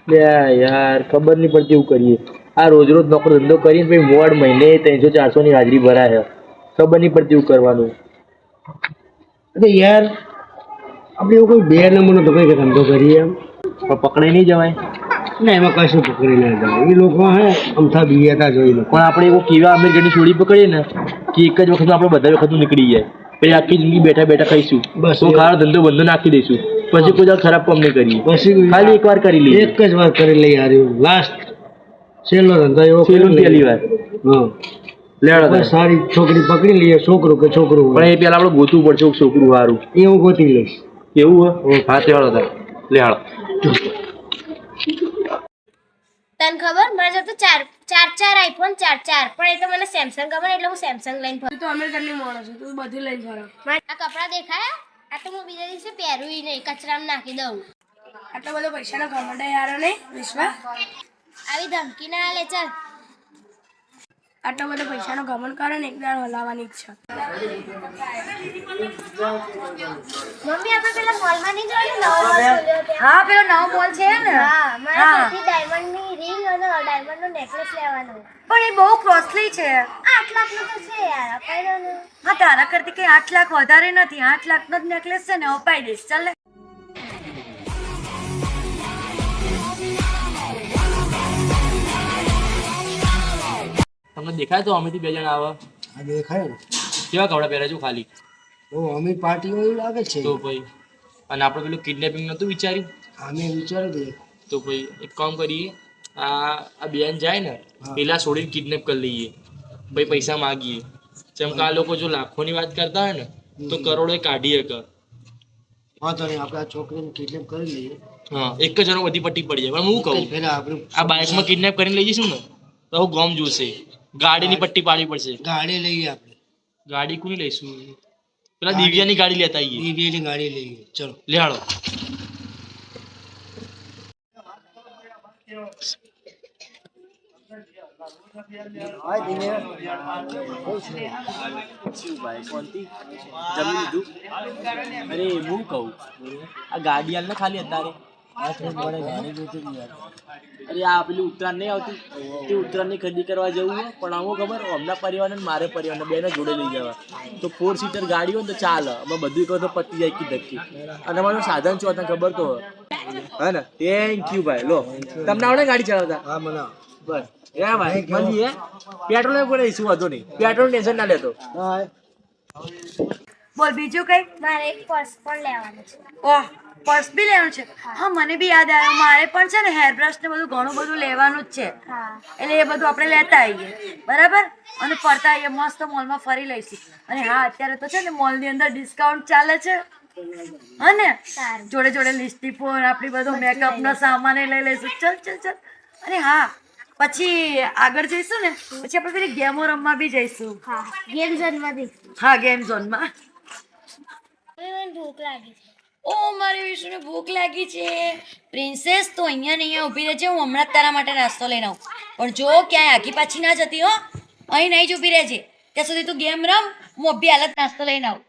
લે યાર ખબર નહીં પડતી એવું કરીએ. આ રોજ રોજ નોકરો ધંધો કરીને પછી મોડ મહિને 300 400 ની હાજરી ભરાય. ખબર નહીં પડતી એવું કરવાનું. અરે યાર આપણે એવું કોઈ 2 નંબરનો તો કઈ ધંધો કરીએ એમ. પણ પકડાઈ નહીં જવાય. ના એમાં કશું પકડી ના જાય. એ લોકો હે અમથા બિયાતા જોઈ લો. પણ આપણે એવું કેવા અમીર ઘરની છોડી પકડીએ ને કે એક જ વખતમાં આપણે બધા વખત નીકળી જાય. પછી આખી જિંદગી બેઠા બેઠા ખાઈશું. બસ તો ખાવાનો ધંધો બંધો નાખી દઈશું. પછી કોઈ દાડો ખરાબ કામ નહીં કરીએ. પછી ખાલી એકવાર કરી લઈએ. એક જ વાર કરી લઈએ યાર. લાસ્ટ છેલ્લો ધંધો એવો છેલ્લું કરી લઈએ. પહેલી વાર. હા લેવડો કોઈ સારી છોકરી પકડી લઈએ. છોકરો કે છોકરું પણ એ પેલા આપણે ગોતવું પડશે કોક છોકરું સારું. એ હું ગોતી લઈશ. એવું હે? હા તે હાલો તાર લે હાલો. તને ખબર મારા જોડે તો ચાર આઈફોન ચાર પણ એ તો મને સેમસંગ ગમે એટલે હું સેમસંગ લઈને ફરું. તું તો અમેરિકનની માણસ છે, તું બધું લઈને ફરો. આ કપડાં દેખાયા આ તો હું બીજા દિવસે પહેરું નહીં કચરામાં નાખી દઉં. આટલો બધો પૈસાનો ઘમંડ યાર નહીં વિશ્વ. આવી ધમકી ના આલે ચાલ. આટલો બધો પૈસાનો ઘમંડ કરે ને એક દાડ હલાવવાની ઈચ્છા. મમ્મી આપણે પેલા મોલમાં નહીં જોયું નવો મોલ ખોલ્યો તે? હા પેલો નવો મોલ છે ને. હા મારા સૌથી ડાયમંડની રિંગ અને ડાયમંડનો નેકલેસ લેવાનો. પણ એ બહુ કોસ્ટલી છે. 8 લાખનો તો છે યાર અપાઈ દો ને. હા તારા કરતી કઈ 8 લાખ વધારે નથી. 8 લાખનો જ નેકલેસ છે ને અપાઈ દઈશ. ચાલ ને. તમને દેખાય તો અમેથી 2 જણા આવે. આ દેખાય ને કેવા કપડાં પહેરે છો ખાલી? બહુ અમીર પાર્ટી હોય એવું લાગે છે. તો ભાઈ અને આપણે પેલું કિડનેપિંગ નતું વિચાર્યું? અમે વિચાર્યું હતું. તો ભાઈ એક કામ કરીએ. આ બેન જાય ને પેલા છોડીને કિડનેપ કરી લઈએ. ભાઈ પૈસા માગીએ. જેમ કે આ લોકો જો લાખોની વાત કરતા હોય ને તો કરોડો કાઢીએ કર. વાંધો નહીં આપણે આ છોકરીને કિડનેપ કરી લઈએ. હા એક જ જણો બધી પટ્ટી પડી જાય. પણ હું કહું પહેલા આપણે આ બાઇકમાં કિડનેપ કરીને લઈ જઈશું ને તો હું ગોમ જોશે. ગાડીની પટ્ટી પાડવી પડશે. ગાડી લઈએ આપણે. ગાડી કોની લઈશું? પેલા દિવ્યાની ગાડી લેતા આવીએ. દીદીની ગાડી લઈએ. ચલો લે હાલો. અરે હું કહું આ ગાડી હાલ ને ખાલી અત્યારે અરે આ પેલી ઉત્તરાયણ નહીં આવતી તે ઉત્તરાયણની ખરીદી કરવા જવું હોય પણ આવું ખબર હમણાં પરિવારને મારે પરિવારને બેને જોડે લઈ જવા તો 4 સીટર ગાડી હોય ને તો ચાલે અમે બધું કહો તો પતી જાય કી ધક્કી અને અમારું સાધન છો તને ખબર તો હે ને થેન્ક યુ ભાઈ લો તમને આવડે ગાડી ચલાવતા હા મને બસ એ ભાઈ મંજી હે પેટ્રોલ પડે શું વાંધો નહીં પેટ્રોલ ટેન્શન ના લેતો બોલ બીજું કઈ. મારે એક પર્સ પણ લેવાનું છે. ઓહ પર્સ બી લેવાનું છે. હા મને બી યાદ આવ્યું. મારે પણ છે ને હેર બ્રશ ને બધું ઘણું બધું લેવાનું જ છે. હા એટલે એ બધું આપણે લેતા આવીએ બરાબર. અને ફરતા આવીએ મસ્ત મોલમાં ફરી લઈશું. અને હા અત્યારે તો છે ને મોલની અંદર ડિસ્કાઉન્ટ ચાલે છે. હા ને સારું. જોડે જોડે લિપસ્ટિક આપણી બધો મેકઅપનો સામાન લઈ લઈશું. ચલ ચલ ચલ. અને હા પછી આગળ જઈશું ને પછી આપણે પેલી ગેમો રમવા બી જઈશું. હા ગેમ ઝોનમાં દઈશું. હા ગેમ ઝોનમાં. મને ભૂખ લાગી છે. ઓ મારી વિષ્ણુને ભૂખ લાગી છે. પ્રિન્સેસ તો અહીંયા ને અહીંયા ઊભી રહેજે. હું હમણાં જ તારા માટે નાસ્તો લઈને આવું. પણ જો ક્યાંય આખી પાછી ના જતી હો. અહીં નહીં જ ઊભી રહેજે. ત્યાં સુધી તું ગેમ રમ. હું અભી હાલત નાસ્તો લઈને આવું.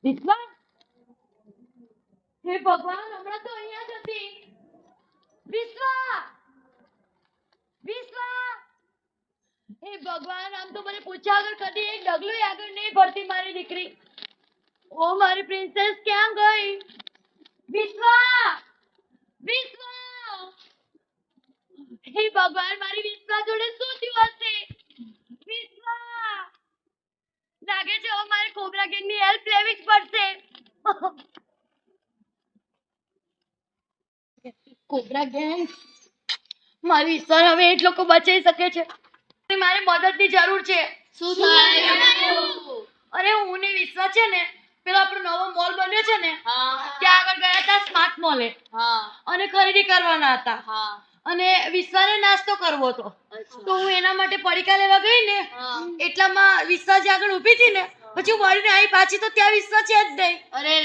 વિશ્વા હે ભગવાન હમણાં તો અહીંયા જ હતી વિશ્વા વિશ્વા હે ભગવાન આમ તો મને પૂછ્યા વગર કદી એક ડગલું આગળ નહીં ભરતી મારી દીકરી ઓ મારી પ્રિન્સેસ ક્યાં ગઈ વિશ્વા વિશ્વા હે ભગવાન મારી વિશ્વા જોડે શું થયું હશે વિશ્વા લાગે છે હવે મારે કોબરા ગેંગની હેલ્પ લેવી જ પડશે કોબરા ગેંગ મારી ઈશ્વર હવે એ જ લોકો બચાવી શકે છે મારે મદદની જરૂર છે શું થાય અરે હું ને વિશ્વા છે ને પેલો આપણો નવો મોલ બન્યો છે ને ત્યાં આગળ ગયા હતા સ્માર્ટ મોલે અને ખરીદી કરવાના હતા અને વિશ્વાને નાસ્તો કરવો હતો તો હું એના માટે પડીકા લેવા ગઈ ને એટલામાં વિશ્વા જે આગળ ઊભી હતી ને પછી હું વળીને આવી પાછી તો ત્યાં વિશ્વા છે જ નહીં અરે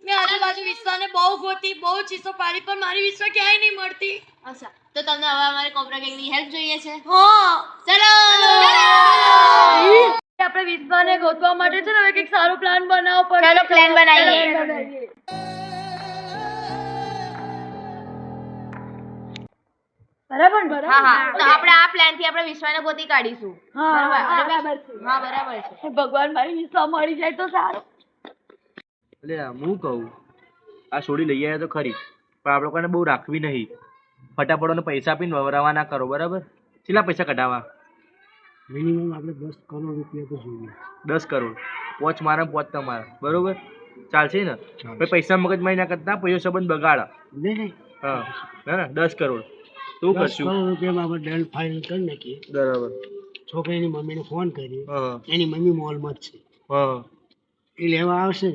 મેં આજુબાજુ વિશ્વાને બહુ ગોતી બહુ ચીસો પાડી પણ મારી વિશ્વા ક્યાંય નહીં મળતી અચ્છા તો તમને હવે અમારે કોબરા ગેંગની હેલ્પ જોઈએ છે હા ચલો આપણે વિશ્વાને ગોતવા માટે છે ને હવે કંઈક સારો પ્લાન બનાવવો પડશે ચલો પ્લાન બનાવીએ બરાબર હા હા તો આપણે આ પ્લાન થી આપણે વિશ્વાને ગોતી કાઢીશું બરાબર છે હા બરાબર છે ભગવાન મારી વિશ્વા મળી જાય તો સારું એટલે હું કહું આ છોડી લઈ આવ્યા તો ખરી પણ આપણે લોકોને બહુ રાખવી નહીં ફટાફટ પૈસા આપીને વવરાવા ના કરો બરાબર કેટલા પૈસા કઢાવા મિનિમમ આપણે 10 કરોડ રૂપિયા તો જોઈએ 10 કરોડ પોચ મારા પોચ તમારા બરોબર ચાલશે ને પછી પૈસા મગજમારી ના કરતા પૈસો સંબંધ બગાડ નહીં હા ના 10 કરોડ શું 10 કરશું કરોડ રૂપિયામાં આપણે ડન ફાઇનલ કરી નાખીએ બરાબર છોકરીની મમ્મીને ફોન કરીએ હા એની મમ્મી મોલમાં જ છે હા એ લેવા આવશે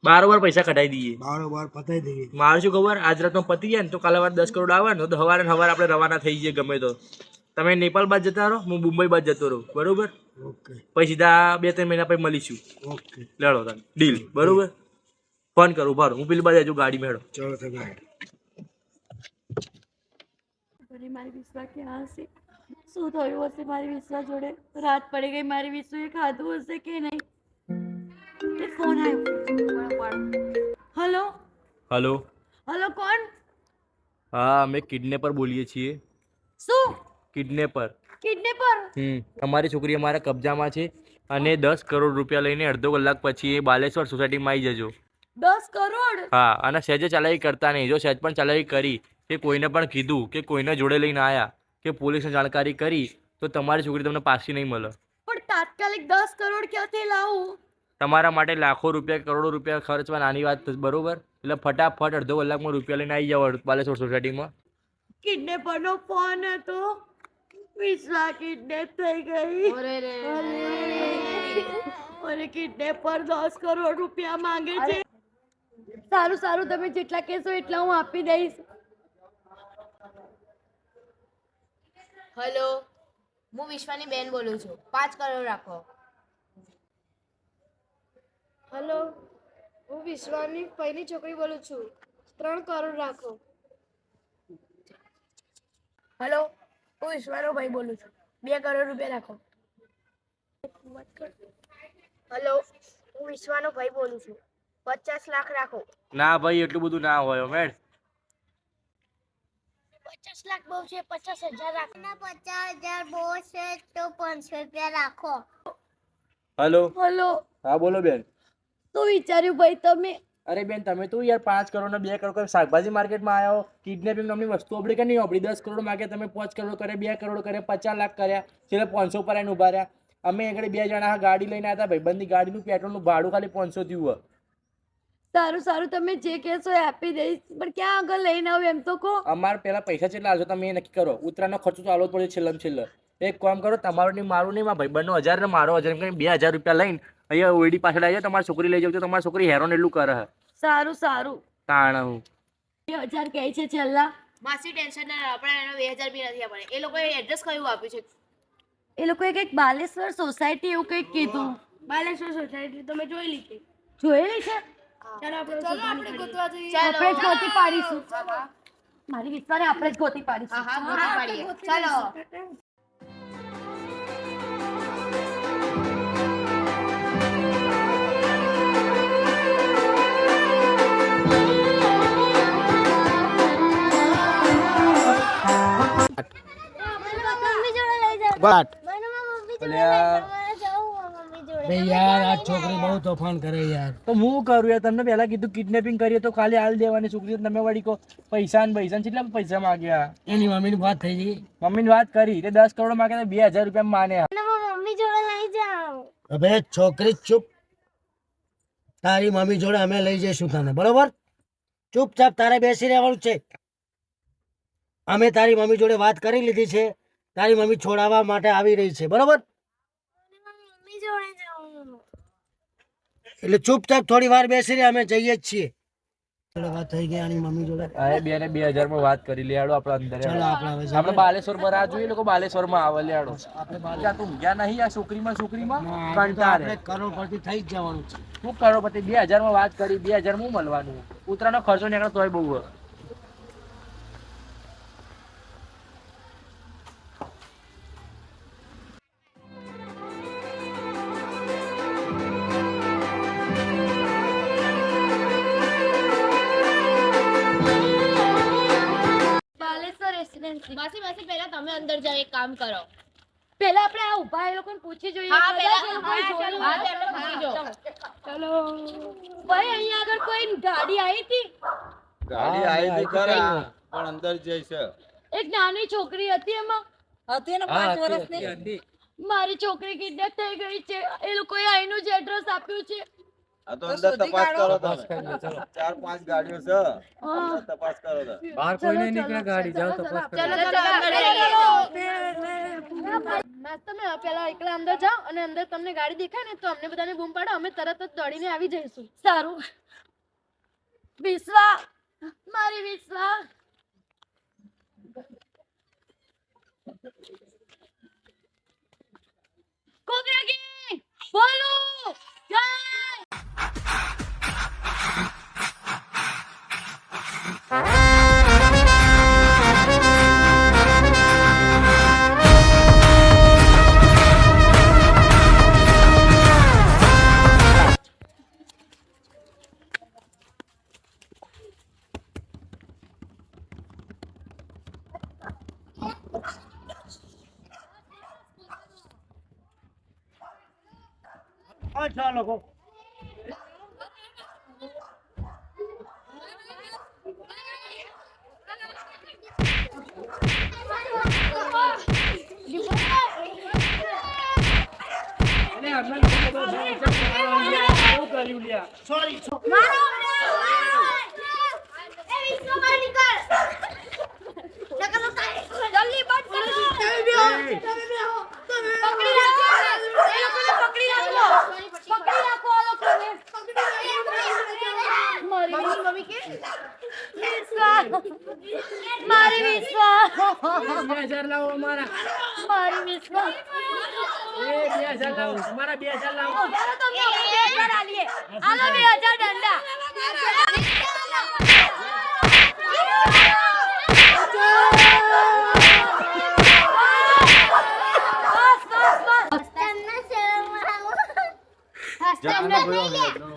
બારોબાર પૈસા કઢાઈ દઈએ બારોબાર પતાવી દઈએ મારું શું ખબર આજ રાતમાં પતી જાય ને તો કાલે વાર 10 કરોડ આવે ને તો સવારે આપણે રવાના થઈ જઈએ ગમે તો તમે નેપાળ બાદ જતા રહો હું મુંબઈ બાદ જતો રહું બરોબર ઓકે પછી સીધા 2-3 મહિના પછી મળીશું ઓકે લેડો તને ડીલ બરોબર ફોન કરું ભારો હું પેલી બાજુ ગાડી મેળો ચલો તમે મારી વિશ્વા ક્યાં હશે શું થયું હશે મારી વિશ્વા જોડે રાત પડી ગઈ મારી વિશ્વાએ ખાધું હશે કે નહીં એ ફોન આવ્યો હલો હલો હલો કોણ હા અમે કિડનેપર બોલીએ છીએ શું કિડનેપર કિડનેપર તમારી છોકરી અમારા કબજામાં છે અને 10 કરોડ રૂપિયા લઈને અડધો કલાક પછી એ બાલેશ્વર સોસાયટીમાં આવી જજો 10 કરોડ હા અને સહેજે ચલાવી કરતા નહીં જો સહેજ પણ ચલાવી કરી કે કોઈને પણ કીધું કે કોઈને જોડે લઈને આવ્યા કે પોલીસને જાણકારી કરી તો તમારી છોકરી તમને પાછી નહીં મળે પણ તાત્કાલિક 10 કરોડ ક્યાંથી લાવું તમારા માટે લાખો રૂપિયા કરોડો રૂપિયા ખર્ચવા નાની વાત બરોબર એટલે ફટાફટ અડધો કલાકમાં રૂપિયા લઈને આવી જાવ બાલેશ્વર સોસાયટીમાં કિડનેપરનો ફોન હતો વિશ્વા કિડનેપ થઈ ગઈ અરે કિડનેપર 10 કરોડ રૂપિયા માંગે છે સારું સારું તમે જેટલા કહેશો એટલા હું આપી દઈશ હેલો હું વિશ્વાની બેન બોલું છું 5 કરોડ રાખો હેલો હું વિશ્વાની પહેલી છોકરી બોલું છું 3 કરોડ રાખો હેલો હું વિશ્વાનો ભાઈ બોલું છું 2 કરોડ રૂપિયા રાખો હેલો હું વિશ્વાનો ભાઈ બોલું છું 50 લાખ રાખો ના ભાઈ એટલું બધું ના હોય મેડ 50 લાખ બહુ છે 50,000 રાખો ના 50,000 બહુ છે તો 500 રૂપિયા રાખો હલો હલો હા બોલો બેન શું વિચાર્યું ભાઈ તમે અરે બેન તમે તો યાર 5 કરોડ ને 2 કરોડ શાકભાજી માર્કેટમાં આવ્યો કિડનેપિંગ નામની વસ્તુ આપણી કે નહીં આપણી 10 કરોડ માગે તમે 5 કરોડ કરે 2 કરોડ કરે 50 લાખ કર્યા છેલ્લે 500 પર આવીને ઉભા રહ્યા અમે આગળ 2 જણા ગાડી લઈને આવ્યા હતા ભાઈબંધની ગાડીનું પેટ્રોલનું ભાડું ખાલી 500 થયું સારું સારું તમે જે કહેશો એ આપી દઈશ પણ ક્યાં આગળ લઈને આવું એમ તો કહો અમારે પહેલા પૈસા કેટલા આવશે તમે એ નક્કી કરો ઉત્તરાયણનો ખર્ચો ચાલવો જ પડે છેલ્લે એક કામ કરો તમારું નહીં મારું નહીં મારા ભાઈબંધનો 1000 ને મારો 1000 કરીને 2000 રૂપિયા લઈને અહીંયા ઓઈડી પાછળ આવી જાય તમારી છોકરી લઈ જાવ તો તમારી છોકરી હેરોન એટલું કરે સારું સારું તાણ હું 2000 કહે છે છેલ્લા માસી ટેન્શન ના લો આપણે એનો 2000 બી નથી આપણે એ લોકોએ એડ્રેસ કયું આપ્યું છે એ લોકોએ કંઈક બાલેશ્વર સોસાયટી એવું કંઈક કીધું બાલેશ્વર સોસાયટી તમે જોયેલી છે જોયેલી છે ચાલો આપણે ગોતવા જઈએ આપણે જ ગોતી પાડીશું મારી વિશ્વાને આપણે જ ગોતી પાડીશું હા ગોતી પાડીએ ચાલો વાત મને મારા મમ્મી જોડે અલ્યા. તમારે જવું હોય મમ્મી જોડે અરે યાર આ છોકરી બહુ તોફાન કરે યાર. તો હું કરું યાર, તમને પહેલા કીધું કિડનેપિંગ કરીએ તો ખાલી હાલ દેવાની છોકરી, તમે વળી કહો પૈસા ને પૈસા કેટલા પૈસા માંગ્યા. એની મમ્મીની વાત થઈ ગઈ. મમ્મીની વાત કરી તે 10 કરોડ માંગ્યા, 2000 રૂપિયા માન્યા. મને મારા મમ્મી જોડે લઈ જાઓ. હવે છોકરી ચૂપ, તારી મમ્મી જોડે અમે લઈ જઈશું તને, બરોબર? ચૂપચાપ તારે બેસી રહેવાનું છે. અમે તારી મમ્મી જોડે વાત કરી લીધી છે, તારી મમ્મી છોડાવવા માટે આવી રહી છે, બરોબર? મને મારા મમ્મી જોડે જવું. એટલે ચૂપચાપ થોડી વાર બેસી રહે, અમે જઈએ જ છીએ. જોડે વાત થઈ ગઈ આની મમ્મી જોડે. અરે બે ને 2000 માં વાત કરી લે, હેડો આપણે અંદર ચાલો આપણે હવે જઈએ. આપણે બાલેશ્વર પર આ જોઈએ, લોકો બાલેશ્વર માં આવે લે હેડો. આપણે તું ગયા નહીં આ છોકરીમાં કંટાળે. આપણે કરોડપતિ થઈ જ જવાનું છે. શું કરો પછી 2000 માં વાત કરી, 2000 માં મળવાનું, ઉતરાનો ખર્ચો નીકળે તોય બહુ હોય. બાલેશ્વર રેસિડેન્સી. માસી માસી પહેલા તમે અંદર જાઓ, એક કામ કરો. પહેલા આપણે આ ઊભા એ લોકોને પૂછી જોઈએ. હા, કદાચ પહેલા- એ લોકોએ હા, જોયું હા, હોય. તેમને પૂછી જો. ચલો ભાઈ, અહીંયા આગળ કોઈ ગાડી આવી હતી. ગાડી આવી હતી ખરા, પણ અંદર જઈશે. એક નાની છોકરી હતી એમાં. હતી ને 5 વર્ષની. મારી છોકરી કિડનેપ થઈ ગઈ છે. એ લોકોએ અહીંનું જ એડ્રેસ આપ્યું છે. આ તો અંદર તપાસ કરો તમે. 4-5 ગાડીઓ છે, અંદર તપાસ કરો તમે. બહાર કોઈ નહીં નીકળે ગાડી, જાઓ તપાસ કરો. ચલો ચલો અંદર જઈએ. તમે પેલા એકલા અંદર જાઓ અને અંદર તમને ગાડી દેખાય ને તો અમને બધાને બૂમ પાડો, અમે તરત જ દોડીને આવી જઈશું. સારું. વિશ્વા, મારી વિશ્વા. કોકરાકી બોલો જય. હા ચાલો લોકો. જલ્દી બટ કરો. પકડી રાખો. એ લોકોને પકડી રાખો. પકડી રાખો આ લોકોને. મારી મમ્મી કે વિશ્વા, મારી વિશ્વા, 2000 લાવો અમારા. મારી વિશ્વા. એ 2000 લાવો અમારા, 2000 લાવો. ચાલો તમને 2000 આલીએ. આલો 2000 દંડા.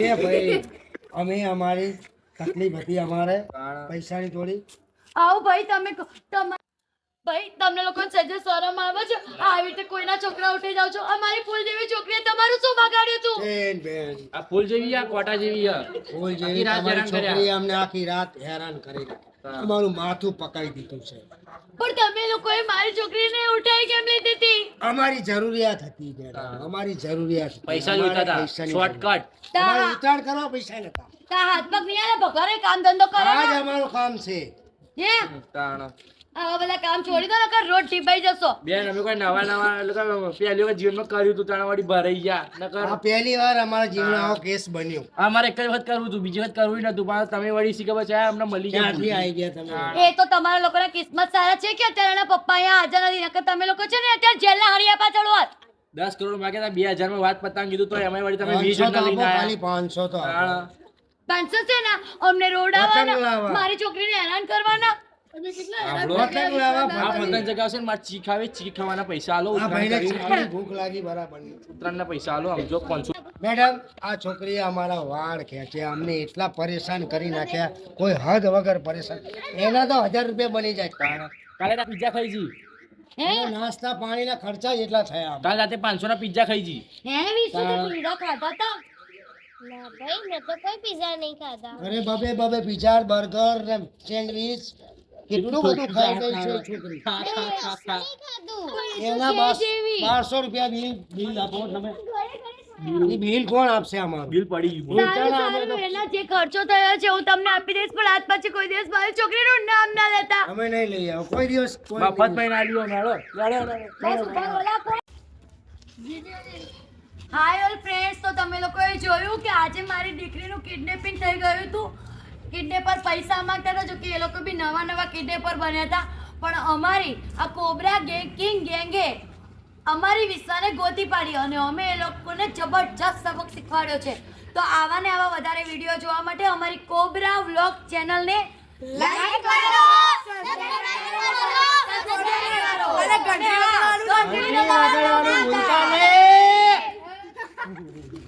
એ ભાઈ અમે અમારી તકલીફ હતી, અમારે પૈસાની થોડી. આવો ભાઈ, તમે ભાઈ તમને લોકોને સજે શરમ આવે છે? આવી રીતે કોઈના છોકરા ઉઠી જાવ છો. અમારી ફૂલ જેવી છોકરીએ તમારું શું બગાડ્યું તું? બેન બેન આ ફૂલ જેવી આ કોટા જેવી આ. ફૂલ જેવી તમારી છોકરી અમને આખી રાત હેરાન કરી, અમારું માથું પકાઈ દીધું છે. પણ તમે લોકોએ મારી છોકરીને ઉઠાઈ કેમ લીધી હતી? અમારી જરૂરિયાત હતી મેડમ, અમારી જરૂરિયાત હતી. પૈસા જોઈતા હતા, પૈસાની શોર્ટકટ. અમારે ઉતાળ કરવા પૈસા નતા. તા હાથ પગ નહીં આલે, ભગારે કામ ધંધો કરો. આ જ અમારું કામ છે. હે? તાણ. આવા બધા કામ છોડી દો નકર રોડ ટીપાઈ જશો. બેન અમે કોઈ નવા પહેલી વખત જીવનમાં કર્યું તું, તાણાવાળી ભરાઈ ગયા નકર. આ પહેલી વાર અમારા જીવનમાં આવો કેસ બન્યો. અમારે એક જ વખત કરવું હતું, બીજી વખત કરવું નતું, પણ તમે વળી શીખે પછી અમને મળી ક્યાંથી ગયા. આવી ગયા તમે? એ તો તમારા લોકોના કિસ્મત સારા છે કે અત્યારે એના પપ્પા અહીંયા હાજર નથી, નકર તમે લોકો છે ને અત્યારે જેલના હળિયા પાછળ હોત. 10 કરોડ માંગ્યા હતા, 2000 માં વાત પતાંગ કીધું તો એમાં વળી તમે 20 500 તો જણા લઈને આપો, આયા. ખાલી 500 તો આપો. તાણ. 500 છે ને અમને રોડાવાના, પતંગ લાવવા. મારી છોકરીને હેરાન કરવાના. પતંગ લાવવા, આ પતંગ. પતંગ જગાવશે ને મારે ચીખ આવે, ચીખ ખાવાના પૈસા આલો. આ ભાઈને ઉત્તરાયણ ચીખવાની ભૂખ લાગી બરાબરની. ઉત્તરાયણના પૈસા આલો, સમજો 500. મેડમ આ છોકરીએ અમારા વાળ ખેંચ્યા, અમને એટલા પરેશાન કરી નાખ્યા, કોઈ હદ વગર પરેશાન. એના તો 1000 રૂપિયા બની જાય. કાલે રાત પીઝા ખાઈ જી. અને નાસ્તા પાણીના ખર્ચા જેટલા થયા કાલ રાતે 500 ના પિઝા ખાઈ જી. હે વિશુ તો પીઝા ખાતા હતા ના ભાઈ મેં તો કોઈ પીઝા નહીં ખાધા. અરે બબે પીઝા બર્ગર ને સેન્ડવીચ કેટલું બધું ખાઈ ગઈ છે છોકરી નહીં ખાધું. એના 1200 રૂપિયા બિલ આપો તમે એ બિલ કોણ આપશે અમારું બિલ પડી ગયું. સારું એના જે ખર્ચો થયો છે હું તમને આપી દઈશ પણ આજ પછી કોઈ દિવસ મારી છોકરીનું નામ ના લેતા અમે નહીં લઈ આવો કોઈ દિવસ કોઈ મફત મહિના આલ્યો મેળો. હાય ઓલ ફ્રેન્ડ્સ, તો તમે લોકોએ જોયું કે આજે મારી દીકરીનું કિડનેપિંગ થઈ ગયું હતું. કિડનેપર પૈસા માંગતા હતા, જો કે એ લોકો બી નવા કિડનેપર બન્યા હતા. પણ અમારી આ કોબરા કિંગ ગેંગે અમારી વિશ્વાને ગોતી પાડી અને અમે એ લોકોને જબરજસ્ત સબક શીખવાડ્યો છે. તો આવા ને આવા વધારે વિડીયો જોવા માટે અમારી કોબરા વ્લોગ ચેનલને લાઈક કરો, સબસ્ક્રાઇબ કરો અને ઘંટી દબાવવાનું ઘંટી વગાડવાનું ભૂલતા નહીં.